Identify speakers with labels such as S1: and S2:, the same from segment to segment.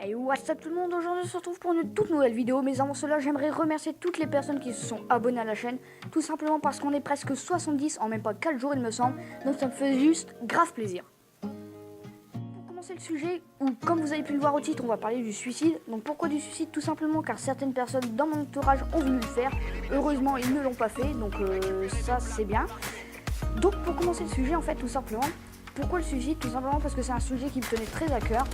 S1: Hey, what's up tout le monde, aujourd'hui on se retrouve pour une toute nouvelle vidéo, mais avant cela j'aimerais remercier toutes les personnes qui se sont abonnées à la chaîne, tout simplement parce qu'on est presque 70 en même pas 4 jours il me semble, donc ça me fait juste grave plaisir. Pour commencer le sujet, ou comme vous avez pu le voir au titre, on va parler du suicide. Donc pourquoi du suicide? Tout simplement car certaines personnes dans mon entourage ont voulu le faire, heureusement ils ne l'ont pas fait, donc ça c'est bien. Donc pour commencer le sujet en fait tout simplement, pourquoi le suicide? Tout simplement parce que c'est un sujet qui me tenait très à cœur.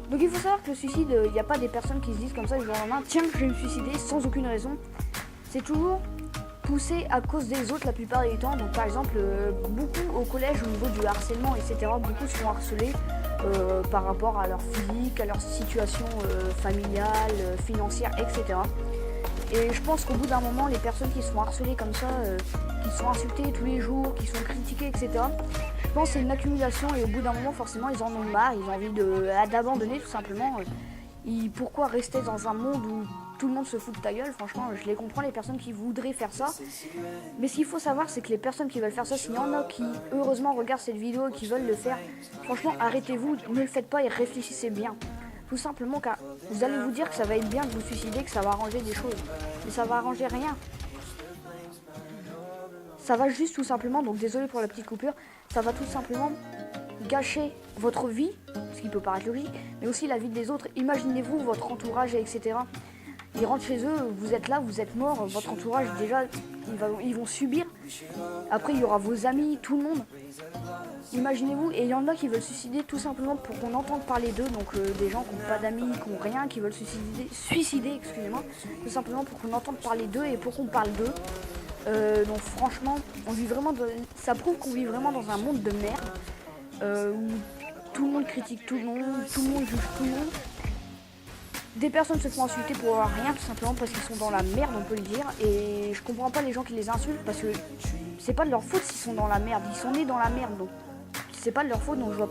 S1: Donc il faut savoir que le suicide, il n'y a pas des personnes qui se disent comme ça du jour au lendemain, tiens je vais me suicider sans aucune raison. C'est toujours poussé à cause des autres la plupart du temps. Donc par exemple, beaucoup au collège au niveau du harcèlement, etc. Beaucoup se font harceler par rapport à leur physique, à leur situation familiale, financière, etc. Et je pense qu'au bout d'un moment, les personnes qui se font harceler comme ça, qui sont insultées tous les jours, qui sont critiquées, etc. Je pense que c'est une accumulation et au bout d'un moment, forcément, ils en ont marre, ils ont envie d'abandonner tout simplement. Pourquoi rester dans un monde où tout le monde se fout de ta gueule? Franchement, je les comprends, les personnes qui voudraient faire ça. Mais ce qu'il faut savoir, c'est que les personnes qui veulent faire ça, s'il y en a qui, heureusement, regardent cette vidéo et qui veulent le faire, franchement, arrêtez-vous, ne le faites pas et réfléchissez bien. Tout simplement car vous allez vous dire que ça va être bien de vous suicider, que ça va arranger des choses. Mais ça va arranger rien. Ça va juste tout simplement, donc désolé pour la petite coupure, ça va tout simplement gâcher votre vie, ce qui peut paraître logique, mais aussi la vie des autres. Imaginez-vous votre entourage, etc. Ils rentrent chez eux, vous êtes là, vous êtes mort, votre entourage déjà, ils vont subir. Après il y aura vos amis, tout le monde. Imaginez-vous, et il y en a qui veulent suicider tout simplement pour qu'on entende parler d'eux, donc des gens qui n'ont pas d'amis, qui n'ont rien, qui veulent suicider, excusez-moi, tout simplement pour qu'on entende parler d'eux et pour qu'on parle d'eux. Donc franchement, on vit vraiment ça prouve qu'on vit vraiment dans un monde de merde, où tout le monde critique tout le monde juge tout le monde. Des personnes se font insulter pour rien, tout simplement parce qu'ils sont dans la merde, on peut le dire. Et je comprends pas les gens qui les insultent parce que c'est pas de leur faute s'ils sont dans la merde, ils sont nés dans la merde, donc c'est pas de leur faute. Donc je vois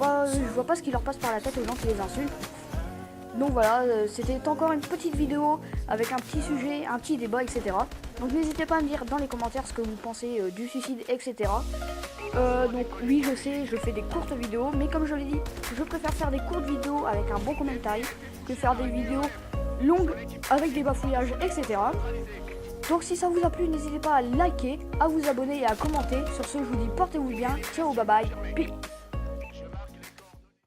S1: pas ce qui leur passe par la tête aux gens qui les insultent. Donc voilà, c'était encore une petite vidéo avec un petit sujet, un petit débat, etc. Donc n'hésitez pas à me dire dans les commentaires ce que vous pensez du suicide, etc. Donc oui, je sais, je fais des courtes vidéos, mais comme je l'ai dit, je préfère faire des courtes vidéos avec un bon commentaire que faire des vidéos longues avec des bafouillages, etc. Donc si ça vous a plu, n'hésitez pas à liker, à vous abonner et à commenter. Sur ce, je vous dis portez-vous bien, ciao, bye bye, peace.